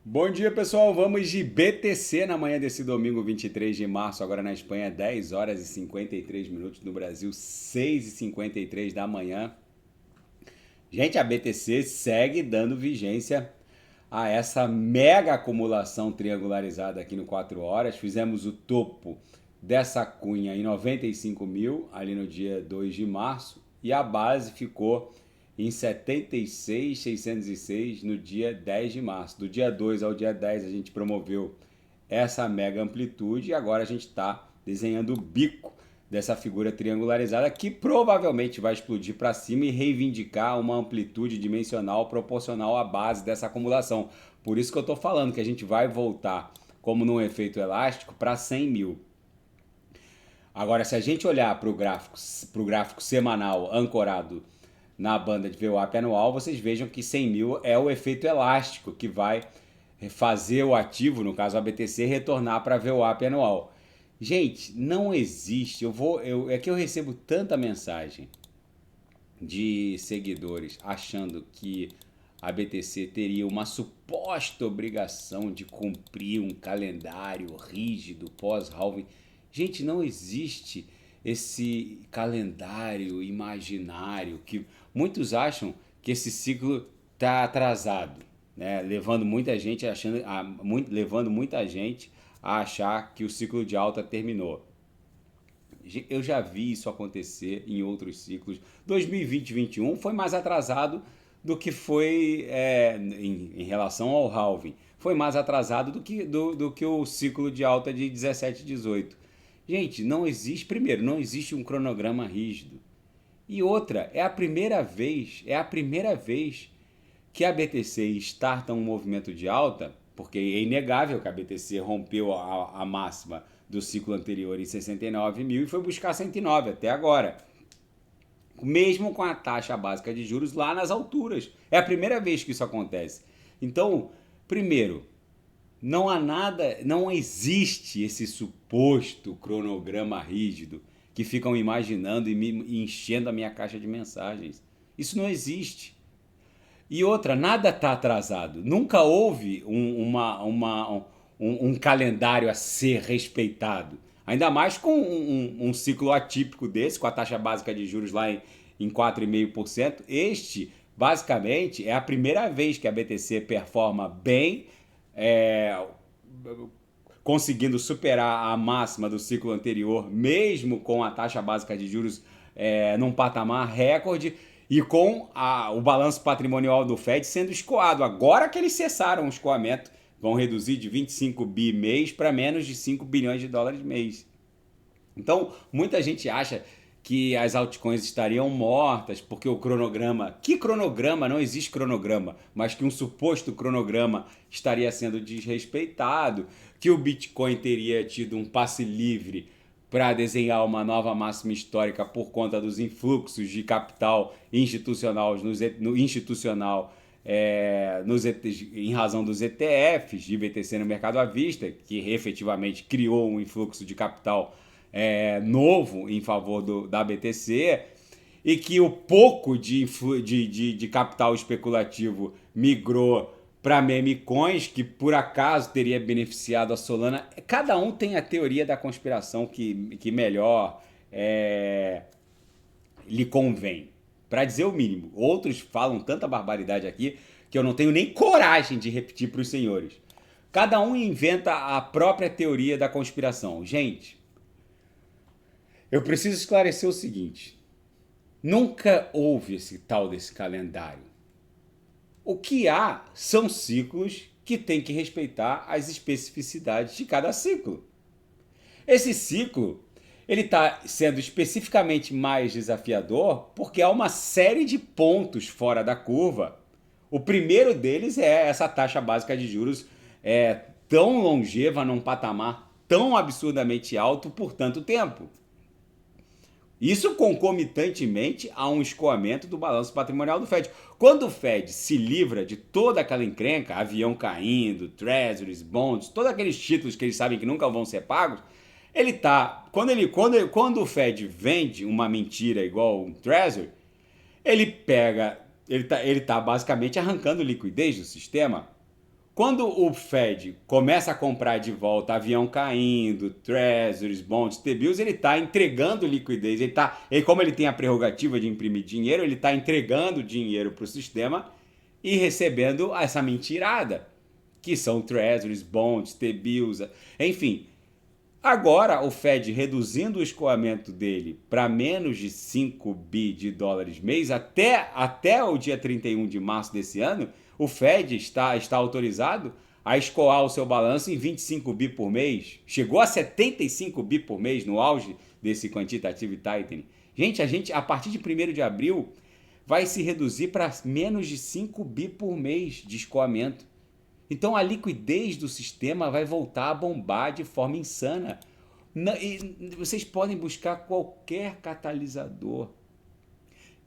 Bom dia, pessoal. Vamos de BTC na manhã desse domingo, 23 de março. Agora na Espanha, 10 horas e 53 minutos. No Brasil, 6 e 53 da manhã. Gente, a BTC segue dando vigência a essa mega acumulação triangularizada aqui no 4 horas. Fizemos o topo dessa cunha em 95 mil, ali no dia 2 de março. E a base ficou em 76.606 no dia 10 de março. Do dia 2 ao dia 10 a gente promoveu essa mega amplitude e agora a gente está desenhando o bico dessa figura triangularizada que provavelmente vai explodir para cima e reivindicar uma amplitude dimensional proporcional à base dessa acumulação. Por isso que eu estou falando que a gente vai voltar, como num efeito elástico, para 100 mil. Agora, se a gente olhar para o gráfico semanal ancorado na banda de VWAP anual, vocês vejam que 100 mil é o efeito elástico que vai fazer o ativo, no caso a BTC, retornar para VWAP anual. Gente, não existe. É que eu recebo tanta mensagem de seguidores achando que a BTC teria uma suposta obrigação de cumprir um calendário rígido pós-halving. Gente, não existe esse calendário imaginário que muitos acham que esse ciclo está atrasado, né? Levando muita gente a achar que o ciclo de alta terminou. Eu já vi isso acontecer em outros ciclos. 2020-21 foi mais atrasado do que foi em relação ao halving. Foi mais atrasado do que o ciclo de alta de 17 e 18. Gente, não existe, primeiro, não existe um cronograma rígido. E outra, é a primeira vez que a BTC starta um movimento de alta, porque é inegável que a BTC rompeu a máxima do ciclo anterior em 69 mil e foi buscar 109 até agora. Mesmo com a taxa básica de juros lá nas alturas. É a primeira vez que isso acontece. Então, primeiro, não há nada, não existe esse suposto cronograma rígido que ficam imaginando e me enchendo a minha caixa de mensagens. Isso não existe. E outra, nada está atrasado. Nunca houve um calendário a ser respeitado. Ainda mais com um ciclo atípico desse, com a taxa básica de juros lá em 4,5%. Este, basicamente, é a primeira vez que a BTC performa bem, é, conseguindo superar a máxima do ciclo anterior, mesmo com a taxa básica de juros num patamar recorde e com o balanço patrimonial do Fed sendo escoado. Agora que eles cessaram o escoamento, vão reduzir de 25 bi mês para menos de 5 bilhões de dólares mês. Então, muita gente acha que as altcoins estariam mortas porque o cronograma, que cronograma? Não existe cronograma, mas que um suposto cronograma estaria sendo desrespeitado, que o Bitcoin teria tido um passe livre para desenhar uma nova máxima histórica por conta dos influxos de capital institucional em razão dos ETFs de BTC no mercado à vista, que efetivamente criou um influxo de capital novo em favor da BTC, e que o pouco de capital especulativo migrou para meme coins, que por acaso teria beneficiado a Solana. Cada um tem a teoria da conspiração que melhor lhe convém, para dizer o mínimo. Outros falam tanta barbaridade aqui que eu não tenho nem coragem de repetir para os senhores. Cada um inventa a própria teoria da conspiração. Gente, eu preciso esclarecer o seguinte: nunca houve esse tal desse calendário. O que há são ciclos que têm que respeitar as especificidades de cada ciclo. Esse ciclo ele está sendo especificamente mais desafiador porque há uma série de pontos fora da curva. O primeiro deles é essa taxa básica de juros tão longeva, num patamar tão absurdamente alto por tanto tempo. Isso concomitantemente a um escoamento do balanço patrimonial do Fed. Quando o Fed se livra de toda aquela encrenca, avião caindo, treasuries, bonds, todos aqueles títulos que eles sabem que nunca vão ser pagos, ele tá. Quando o Fed vende uma mentira igual um treasury, ele tá basicamente arrancando liquidez do sistema. Quando o Fed começa a comprar de volta avião caindo, treasuries, bonds, T-bills, ele está entregando liquidez. Como ele tem a prerrogativa de imprimir dinheiro, ele está entregando dinheiro para o sistema e recebendo essa mentirada, que são treasuries, bonds, T-bills, enfim. Agora, o Fed reduzindo o escoamento dele para menos de 5 bi de dólares mês até o dia 31 de março desse ano, o Fed está autorizado a escoar o seu balanço em 25 bi por mês. Chegou a 75 bi por mês no auge desse quantitative tightening. Gente, a partir de 1º de abril, vai se reduzir para menos de 5 bi por mês de escoamento. Então a liquidez do sistema vai voltar a bombar de forma insana. E vocês podem buscar qualquer catalisador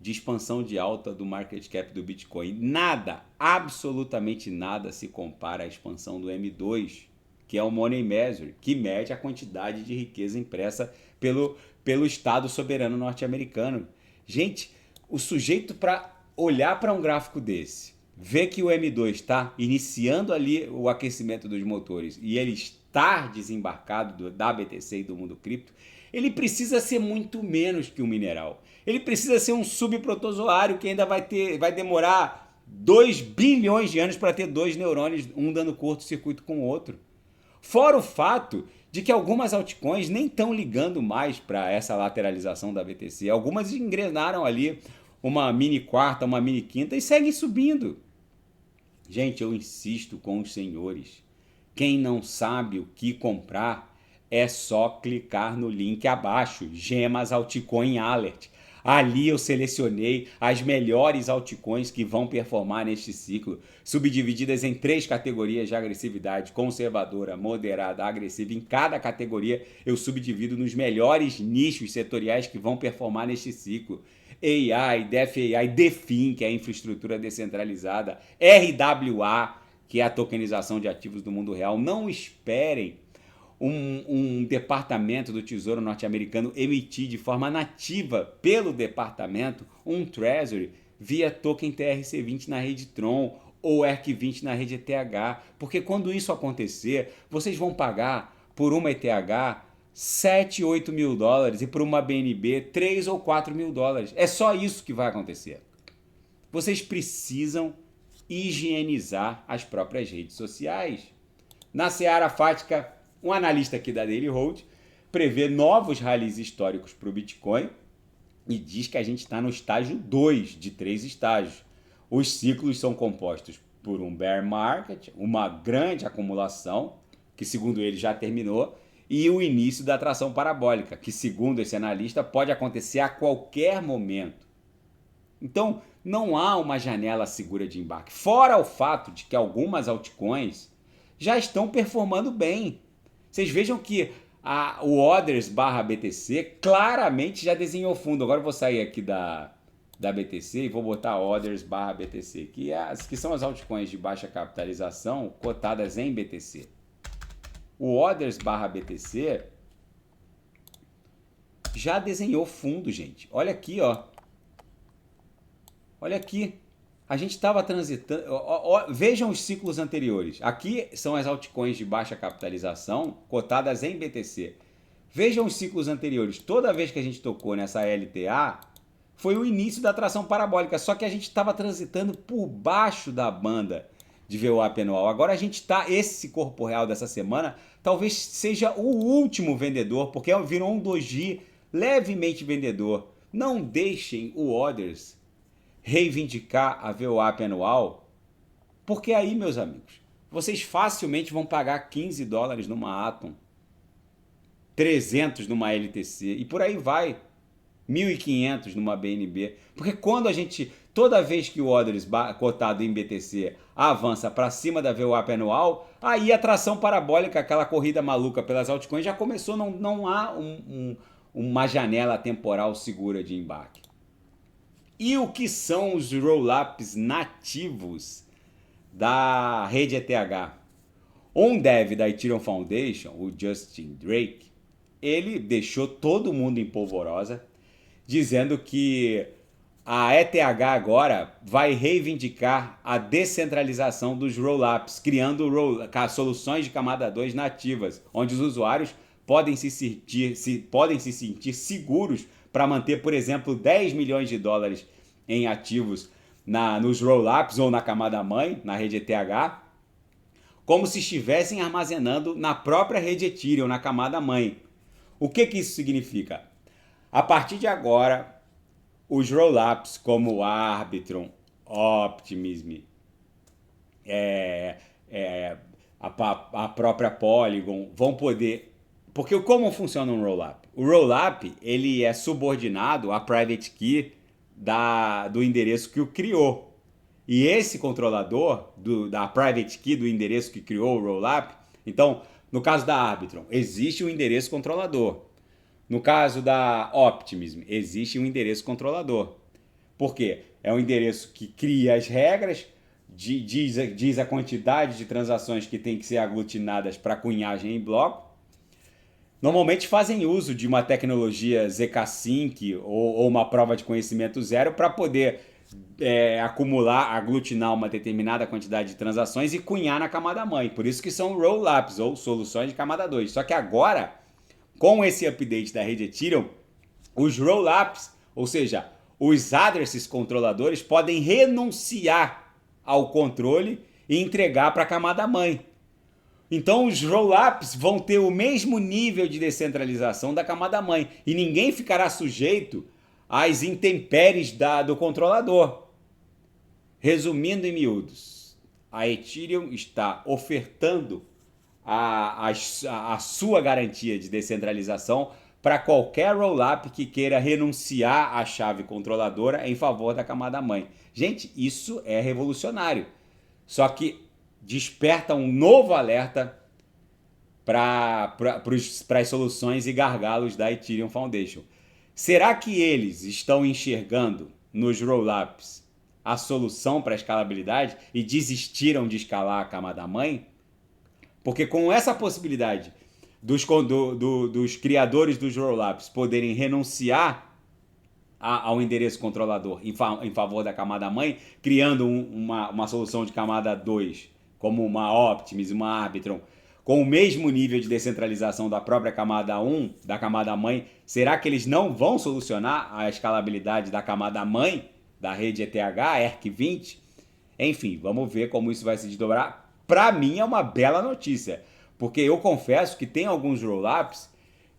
de expansão de alta do market cap do Bitcoin. Nada, absolutamente nada se compara à expansão do M2, que é o Money Measure, que mede a quantidade de riqueza impressa pelo Estado soberano norte-americano. Gente, o sujeito para olhar para um gráfico desse, ver que o M2 está iniciando ali o aquecimento dos motores e ele está desembarcado da BTC e do mundo cripto, ele precisa ser muito menos que um mineral. Ele precisa ser um subprotozoário que ainda vai demorar 2 bilhões de anos para ter 2 neurônios, um dando curto-circuito com o outro. Fora o fato de que algumas altcoins nem estão ligando mais para essa lateralização da BTC. Algumas engrenaram ali uma mini quarta, uma mini quinta e seguem subindo. Gente, eu insisto com os senhores. Quem não sabe o que comprar, é só clicar no link abaixo, Gemas Altcoin Alert. Ali eu selecionei as melhores altcoins que vão performar neste ciclo, subdivididas em 3 categorias de agressividade: conservadora, moderada, agressiva. Em cada categoria eu subdivido nos melhores nichos setoriais que vão performar neste ciclo. AI, DeFi, DeFi, que é a infraestrutura descentralizada, RWA, que é a tokenização de ativos do mundo real. Não esperem um departamento do Tesouro norte-americano emitir de forma nativa pelo departamento um Treasury via token TRC20 na rede Tron ou ERC20 na rede ETH, porque quando isso acontecer, vocês vão pagar por uma ETH 7, 8 mil dólares e por uma BNB 3 ou 4 mil dólares. É só isso que vai acontecer. Vocês precisam higienizar as próprias redes sociais. Na seara fática, um analista aqui da Daily Hold prevê novos rallies históricos para o Bitcoin e diz que a gente está no estágio 2 de 3 estágios. Os ciclos são compostos por um bear market, uma grande acumulação, que segundo ele já terminou, e o início da atração parabólica, que segundo esse analista pode acontecer a qualquer momento. Então, não há uma janela segura de embarque. Fora o fato de que algumas altcoins já estão performando bem. Vocês vejam que o Others/BTC claramente já desenhou fundo. Agora eu vou sair aqui da BTC e vou botar Others/BTC, que são as altcoins de baixa capitalização cotadas em BTC. O Others/BTC já desenhou fundo, gente. Olha aqui, ó. Olha aqui. A gente estava transitando... Vejam os ciclos anteriores. Aqui são as altcoins de baixa capitalização cotadas em BTC. Vejam os ciclos anteriores. Toda vez que a gente tocou nessa LTA, foi o início da atração parabólica. Só que a gente estava transitando por baixo da banda de VWAP anual. Agora a gente está... Esse corpo real dessa semana talvez seja o último vendedor, porque virou um doji levemente vendedor. Não deixem o Others reivindicar a VWAP anual, porque aí, meus amigos, vocês facilmente vão pagar 15 dólares numa Atom, 300 numa LTC e por aí vai, 1.500 numa BNB, porque toda vez que o Others cotado em BTC avança para cima da VWAP anual, aí a atração parabólica, aquela corrida maluca pelas altcoins já começou, não há uma janela temporal segura de embarque. E o que são os roll-ups nativos da rede ETH? Um dev da Ethereum Foundation, o Justin Drake, ele deixou todo mundo em polvorosa, dizendo que a ETH agora vai reivindicar a descentralização dos rollups, criando soluções de camada 2 nativas, onde os usuários podem se sentir seguros para manter, por exemplo, 10 milhões de dólares em ativos nos rollups ou na camada mãe, na rede ETH, como se estivessem armazenando na própria rede Ethereum, na camada mãe. O que isso significa? A partir de agora, os rollups como o Arbitrum, Optimism, a própria Polygon vão poder... Porque como funciona um rollup? O rollup ele é subordinado à private key do endereço que o criou. E esse controlador da private key do endereço que criou o rollup, então, no caso da Arbitrum, existe um endereço controlador. No caso da Optimism, existe um endereço controlador. Por quê? É um endereço que cria as regras, diz a quantidade de transações que tem que ser aglutinadas para cunhagem em bloco. Normalmente fazem uso de uma tecnologia zk-sync ou uma prova de conhecimento zero para poder aglutinar uma determinada quantidade de transações e cunhar na camada mãe. Por isso que são rollups ou soluções de camada 2. Só que agora, com esse update da rede Ethereum, os rollups, ou seja, os addresses controladores, podem renunciar ao controle e entregar para a camada mãe. Então os rollups vão ter o mesmo nível de descentralização da camada mãe e ninguém ficará sujeito às intempéries do controlador. Resumindo em miúdos, a Ethereum está ofertando a sua garantia de descentralização para qualquer rollup que queira renunciar à chave controladora em favor da camada mãe. Gente, isso é revolucionário. Só que desperta um novo alerta para as soluções e gargalos da Ethereum Foundation. Será que eles estão enxergando nos rollups a solução para a escalabilidade e desistiram de escalar a camada mãe? Porque com essa possibilidade dos criadores dos rollups poderem renunciar ao endereço controlador em favor da camada mãe, criando uma solução de camada 2, como uma Optimism, uma Arbitrum, com o mesmo nível de descentralização da própria camada 1, da camada mãe, será que eles não vão solucionar a escalabilidade da camada mãe, da rede ETH, ERC20? Enfim, vamos ver como isso vai se desdobrar. Para mim é uma bela notícia, porque eu confesso que tem alguns rollups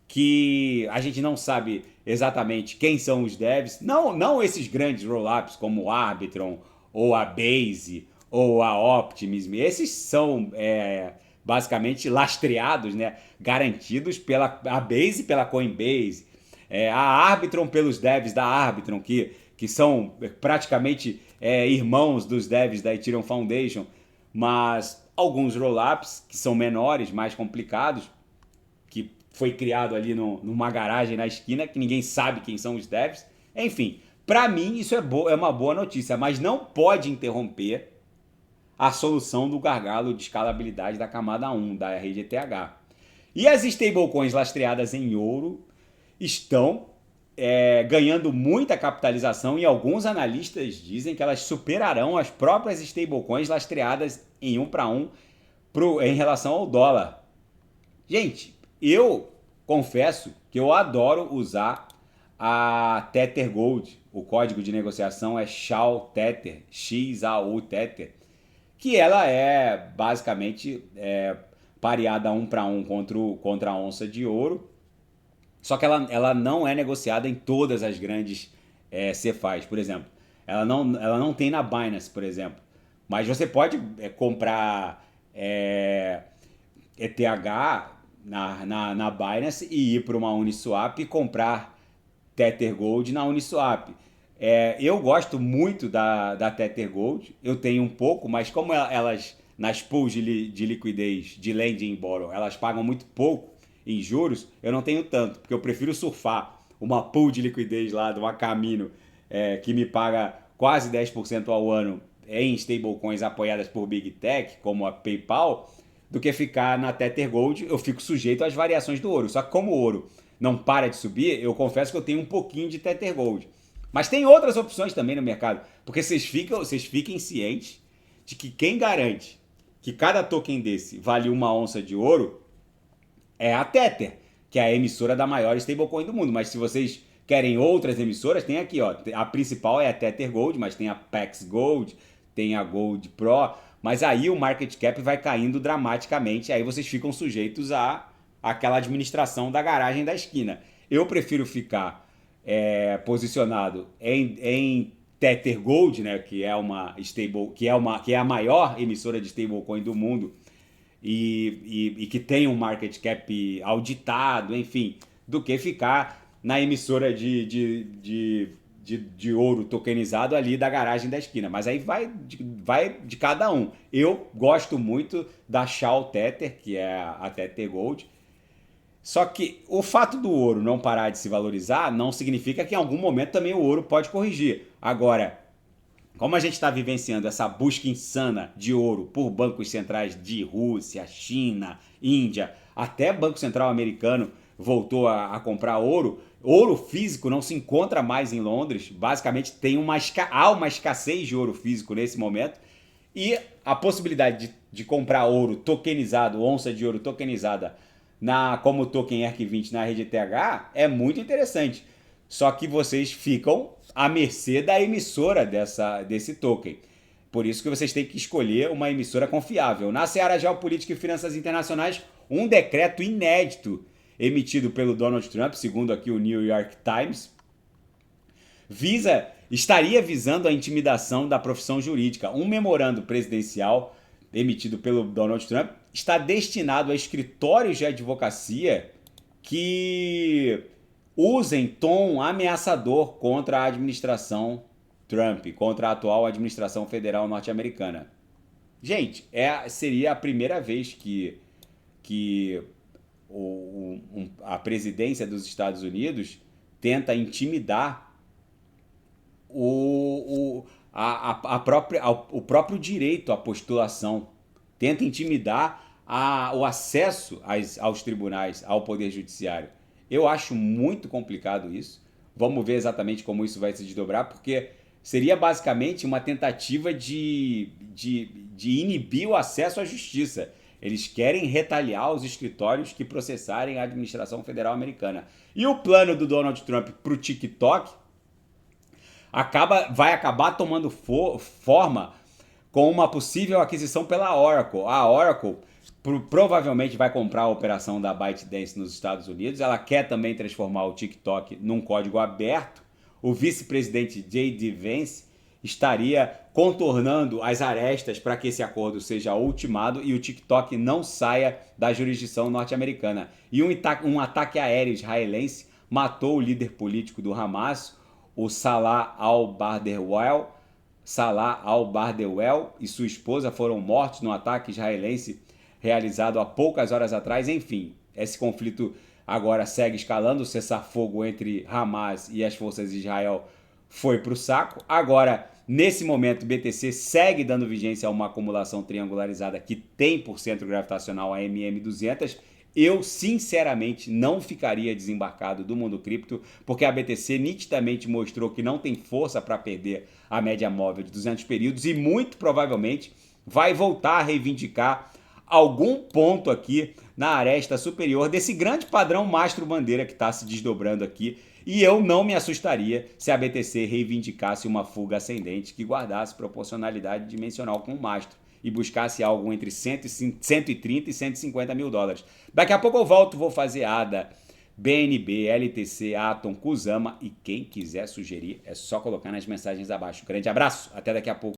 que a gente não sabe exatamente quem são os devs, não esses grandes rollups como o Arbitrum, ou a Base, ou a Optimism, esses são basicamente lastreados, né? Garantidos pela Base, pela Coinbase, a Arbitrum pelos devs da Arbitrum, que são praticamente irmãos dos devs da Ethereum Foundation, mas alguns rollups que são menores, mais complicados, que foi criado ali numa garagem na esquina, que ninguém sabe quem são os devs. Enfim, para mim isso é uma boa notícia, mas não pode interromper a solução do gargalo de escalabilidade da camada 1 da rede ETH. E as stablecoins lastreadas em ouro estão ganhando muita capitalização e alguns analistas dizem que elas superarão as próprias stablecoins lastreadas em 1 para 1 em relação ao dólar. Gente, eu confesso que eu adoro usar a Tether Gold. O código de negociação é XAU Tether, XAU Tether, que ela é basicamente pareada 1 para 1 contra a onça de ouro. Só que ela não é negociada em todas as grandes CeFIs, por exemplo. Ela não tem na Binance, por exemplo. Mas você pode comprar ETH na Binance e ir para uma Uniswap e comprar Tether Gold na Uniswap. Eu gosto muito da Tether Gold. Eu tenho um pouco, mas como elas nas pools de liquidez, de lending borrow, elas pagam muito pouco em juros, eu não tenho tanto, porque eu prefiro surfar uma pool de liquidez lá do Acamino, que me paga quase 10% ao ano em stablecoins apoiadas por Big Tech, como a PayPal, do que ficar na Tether Gold. Eu fico sujeito às variações do ouro. Só que como o ouro não para de subir, eu confesso que eu tenho um pouquinho de Tether Gold. Mas tem outras opções também no mercado, porque vocês fiquem cientes de que quem garante que cada token desse vale uma onça de ouro é a Tether, que é a emissora da maior stablecoin do mundo. Mas se vocês querem outras emissoras, tem aqui, ó. A principal é a Tether Gold, mas tem a Pax Gold, tem a Gold Pro. Mas aí o market cap vai caindo dramaticamente, aí vocês ficam sujeitos a aquela administração da garagem da esquina. Eu prefiro ficar posicionado em Tether Gold, né, que é uma stable, que é a maior emissora de stablecoin do mundo e que tem um market cap auditado, enfim, do que ficar na emissora de ouro tokenizado ali da garagem da esquina. Mas aí vai de cada um. Eu gosto muito da Shao Tether, que é a Tether Gold. Só que o fato do ouro não parar de se valorizar não significa que em algum momento também o ouro pode corrigir. Agora, como a gente está vivenciando essa busca insana de ouro por bancos centrais de Rússia, China, Índia, até Banco Central americano voltou a comprar ouro, ouro físico não se encontra mais em Londres. Basicamente há uma escassez de ouro físico nesse momento. E a possibilidade de comprar ouro tokenizado, onça de ouro tokenizada, como token ERC20 na rede ETH é muito interessante. Só que vocês ficam à mercê da emissora desse token. Por isso que vocês têm que escolher uma emissora confiável. Na seara geopolítica e finanças internacionais, um decreto inédito emitido pelo Donald Trump, segundo aqui o New York Times, estaria visando a intimidação da profissão jurídica. Um memorando presidencial emitido pelo Donald Trump está destinado a escritórios de advocacia que usem tom ameaçador contra a administração Trump, contra a atual administração federal norte-americana. Gente, seria a primeira vez que a presidência dos Estados Unidos tenta intimidar o próprio direito à postulação, tenta intimidar o acesso aos tribunais, ao poder judiciário. Eu acho muito complicado isso. Vamos ver exatamente como isso vai se desdobrar, porque seria basicamente uma tentativa de inibir o acesso à justiça. Eles querem retaliar os escritórios que processarem a administração federal americana. E o plano do Donald Trump para o TikTok vai acabar tomando forma com uma possível aquisição pela Oracle. A Oracle provavelmente vai comprar a operação da ByteDance nos Estados Unidos. Ela quer também transformar o TikTok num código aberto. O vice-presidente J.D. Vance estaria contornando as arestas para que esse acordo seja ultimado e o TikTok não saia da jurisdição norte-americana. E um ataque aéreo israelense matou o líder político do Hamas, o Salah al-Bardewell. Salah al-Bardewell e sua esposa foram mortos no ataque israelense realizado há poucas horas atrás. Enfim, esse conflito agora segue escalando. O cessar-fogo entre Hamas e as forças de Israel foi para o saco. Agora, nesse momento, o BTC segue dando vigência a uma acumulação triangularizada que tem por centro gravitacional a MM200. Eu, sinceramente, não ficaria desembarcado do mundo cripto, porque a BTC nitidamente mostrou que não tem força para perder a média móvel de 200 períodos e muito provavelmente vai voltar a reivindicar algum ponto aqui na aresta superior desse grande padrão mastro-bandeira que está se desdobrando aqui. E eu não me assustaria se a BTC reivindicasse uma fuga ascendente que guardasse proporcionalidade dimensional com o mastro e buscasse algo entre 130 e 150 mil dólares. Daqui a pouco eu volto, vou fazer ADA, BNB, LTC, Atom, Kusama e quem quiser sugerir é só colocar nas mensagens abaixo. Grande abraço, até daqui a pouco.